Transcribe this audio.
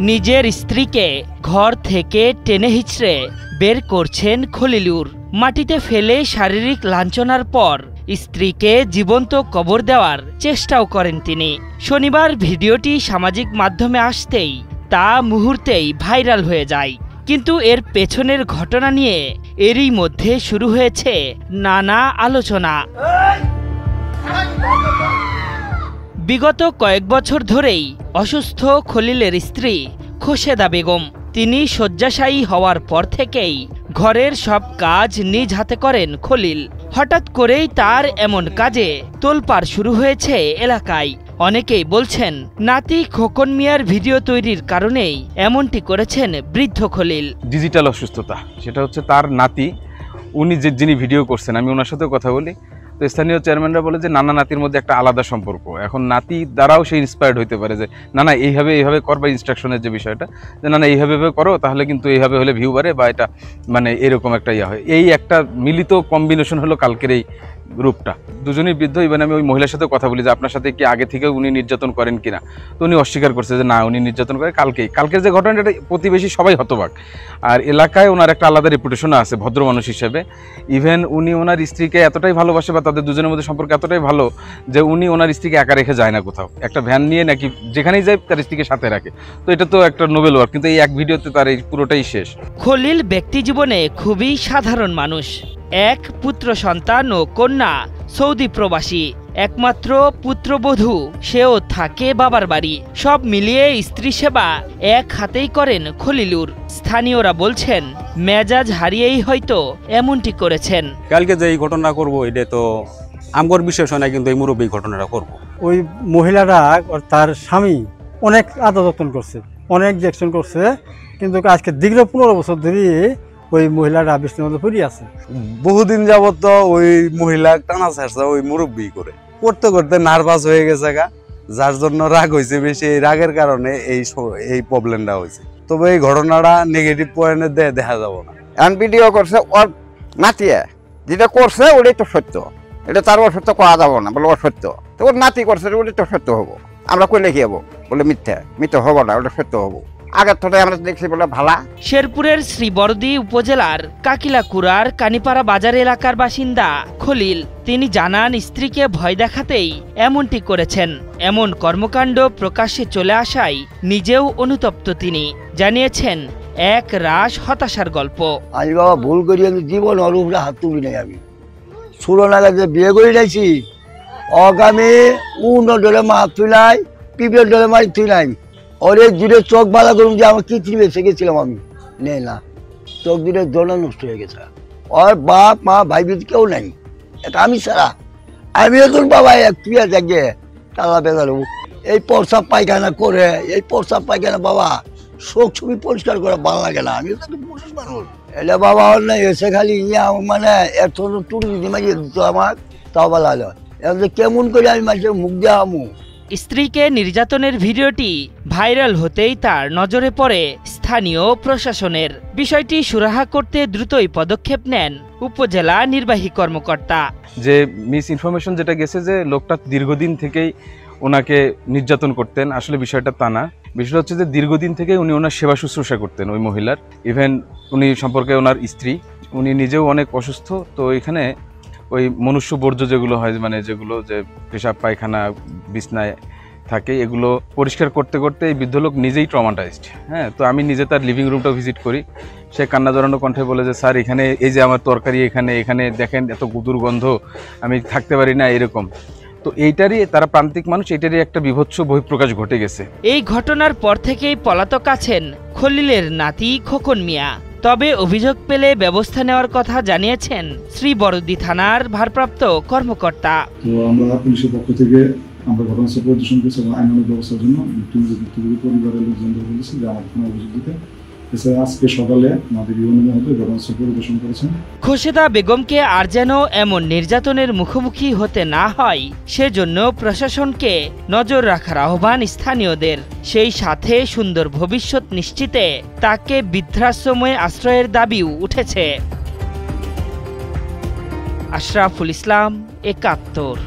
নিজের স্ত্রীকে ঘর থেকে টেনে হিচড়ে বের করছেন খলিলুর। মাটিতে ফেলে শারীরিক লাঞ্ছনার পর স্ত্রীকে জীবন্ত কবর দেওয়ার চেষ্টাও করেন তিনি। শনিবার ভিডিওটি সামাজিক মাধ্যমে আসতেই তা মুহূর্তেই ভাইরাল হয়ে যায়। কিন্তু এর পেছনের ঘটনা নিয়ে এরই মধ্যে শুরু হয়েছে নানা আলোচনা। বিগত কয়েক বছর ধরেই অসুস্থ খলিলের স্ত্রী খোশেদা বেগম। তিনি শয্যাশায়ী হওয়ার পর থেকেই ঘরের সব কাজ নিজ হাতে করেন খলিল। হঠাৎ করেই তার এমন কাজে তোলপাড় শুরু হয়েছে এলাকায়। অনেকেই বলছেন নাতি খোকন মিয়ার ভিডিও তৈরির কারণেই এমনটি করেছেন বৃদ্ধ খলিল। ডিজিটাল অসুস্থতা, সেটা হচ্ছে তার নাতি, উনি যিনি ভিডিও করছেন, আমি ওনার সাথেও কথা বলি, তো স্থানীয় চেয়ারম্যানরা বলে যে নানা নাতির মধ্যে একটা আলাদা সম্পর্ক। এখন নাতি দ্বারাও সে ইন্সপায়ার্ড হইতে পারে যে না এইভাবে কর, বা ইনস্ট্রাকশনের যে বিষয়টা যে না এইভাবে করো, তাহলে কিন্তু এইভাবে হলে ভিউ বাড়ে, বা এটা মানে এরকম একটা হয়। এই একটা মিলিত কম্বিনেশন হলো কালকের এই রূপটা। দুজনই বৃদ্ধ। ইভেন আমি ওই মহিলার সাথে কথা বলি যে আপনার সাথে কি আগে থেকে উনি নির্যাতন করেন কিনা, তো উনি অস্বীকার করছে যে না উনি নির্যাতন করে। কালকের যে ঘটনাটা, প্রতিবেশী সবাই হতবাক। আর এলাকায় ওনার একটা আলাদা রেপুটেশন আছে ভদ্র মানুষ হিসেবে। ইভেন উনি ওনার স্ত্রীকে এতটাই ভালোবাসে, বা তাদের দুজনের মধ্যে সম্পর্ক এতটাই ভালো যে উনি ওনার স্ত্রীকে একা রেখে যায় না কোথাও, একটা ভ্যান নিয়ে নাকি যেখানেই যায় তার স্ত্রীকে সাথে রাখে। তো এটা তো একটা নোবেল ওয়ার্ক, কিন্তু এই এক ভিডিওতে তার এই পুরোটাই শেষ। খলিল ব্যক্তি জীবনে খুবই সাধারণ মানুষ। এক পুত্র সন্তান ও কন্যা, সৌদি প্রবাসী, একমাত্র পুত্রবধূ, সেও থাকে বাবার বাড়ি। সব মিলিয়ে স্ত্রী সেবা এক হাতেই করেন খলিলুর। স্থানীয়রা বলছেন মেজাজ হারিয়েই হয়তো এমনটি করেছেন। কালকে যে এই ঘটনা করবো এটা তো আমার বিশ্বাস হয় না, কিন্তু এই মুরব্বী ঘটনাটা করবো। ওই মহিলারা তার স্বামী অনেক আদর যত্ন করছে, অনেক দেখশন করছে, কিন্তু আজকে দীর্ঘ 15 বছর ধরে ওই মহিলারা বিছানার মধ্যে পড়ে আছে। বহুদিন যাবত তো ওই মহিলা টানা ছাড়ছে ওই মুরব্বী করে, করতে করতে নার্ভাস হয়ে গেছে গা, যার জন্য রাগ হয়েছে বেশি। এই রাগের কারণে এই প্রবলেমটা হয়েছে। তবে এই ঘটনাটা নেগেটিভ পয়েন্টে দেখা যাব না। এখন ভিডিও করছে ওর নাতিয়ে, যেটা করছে ওটাই তো সত্য, এটা তার অসত্য করা যাব না, বলে অসত্য। তো ওর নাতি করছে ওটাই তো সত্য হবো, আমরা কইলে কি হবো? বলে মিথ্যা হবো না, ওটা সত্য হবো। আগের তো আমরা দেখছি বলে ভালা। শেরপুরের শ্রীবরদী উপজেলার কাকিলাকুড়ার কানিপাড়া বাজার এলাকার বাসিন্দা খলিল। তিনি জানান স্ত্রীকে ভয় দেখাতেই এমনটি করেছেন। এমন কর্মকাণ্ড প্রকাশ্যে চলে আসায় নিজেও অনুতপ্ত তিনি। জানিয়েছেন এক রাশ হতাশার গল্প। আমি বাবা ভুল করি, আমি জীবন ওর উপরে হাত তুলি নাই। আমি 16 নাগাদ যে বিয়ে করে যাইছি, অগামী ধরে মা তুলাই, পিঁপড়ের ধরে মারি তুলাই। ওরে দূরে চোখ বালা করুন যে আমার কি বেঁচে গেছিলাম আমি, না চোখ দূরে জল নষ্ট হয়ে গেছে। ওর বাপ মা ভাই বোন কেউ নাই, এটা আমি ছাড়া। আমিও তোর বাবা তুই দেখে তালা বেজাল। এই প্রস্রাব পায়খানা করে, এই প্রস্রাব পায়খানা বাবা শোক ছবি পরিষ্কার করে ভালো লাগে না। আমি তো পুরুষ মানুষ, এটা বাবা ওর নাই এসে খালি মানে এত টুকু দিদি মাঝে দিত আমার, তাও ভালো হলো। কেমন করে আমি মাঝে মুখ দেওয়া আমু। স্ত্রীকে নির্যাতনের ভিডিওটি ভাইরাল হতেই তার নজরে পড়ে স্থানীয় প্রশাসনের। বিষয়টি সুরাহা করতে দ্রুতই পদক্ষেপ নেন উপজেলা নির্বাহী কর্মকর্তা। যে মিস ইনফরমেশন যেটা গেছে যে লোকটা দীর্ঘদিন থেকেই ওনাকে নির্যাতন করতেন, আসলে বিষয়টা তা না। বিষয়টা হচ্ছে যে দীর্ঘদিন থেকে উনি ওনার সেবা শুশ্রূষা করতেন ওই মহিলার। ইভেন উনি সম্পর্কে ওনার স্ত্রী, উনি নিজেও অনেক অসুস্থ। তো এখানে ওই মনুষ্য বর্জ্য যেগুলো হয়, মানে যেগুলো যে পেশাব পায়খানা বিছনায় থাকে, এগুলো পরিষ্কার করতে করতে এই বৃদ্ধ লোক নিজেই ট্রমাটাইজড। হ্যাঁ, তো আমি নিজে তার লিভিং রুমটা ভিজিট করি। সে কান্না জড়ানো কণ্ঠে বলে যে স্যার এখানে এই যে আমার তরকারি এখানে দেখেন এত দুর্গন্ধ, আমি থাকতে পারি না, এরকম। তো এইটারই তারা প্রান্তিক মানুষ, এটারই একটা বিভৎস বহিঃপ্রকাশ ঘটে গেছে। এই ঘটনার পর থেকেই পলাতক আছেন খলিলের নাতি খোকন মিয়া। তবে অভিযোগ পেলে ব্যবস্থা নেওয়ার কথা জানিয়েছেন শ্রীবরদী থানার ভারপ্রাপ্ত কর্মকর্তা। তো আমরা পুলিশের পক্ষ থেকে আমরা ঘটনাস্থল পরিদর্শন করেছি এবং আইনানুগ ব্যবস্থার জন্য পরিবারের লোকজনদের বলেছি যে আমাদের কোনো অভিযোগ দিতে। এছাড়া আজকে সকালে আমাদের ইউনিয়নে ঘটনাস্থল পরিদর্শন করেছেন। খোশেদা বেগমকে আর যেন এমন নির্যাতনের মুখোমুখি হতে না হয় সেজন্য প্রশাসনকে নজর রাখার আহ্বান স্থানীয়দের। সেই সাথে সুন্দর ভবিষ্যৎ নিশ্চিতে তাকে বৃদ্ধাশ্রমে আশ্রয়ের দাবিও উঠেছে। আশরাফুল ইসলাম, ৭১।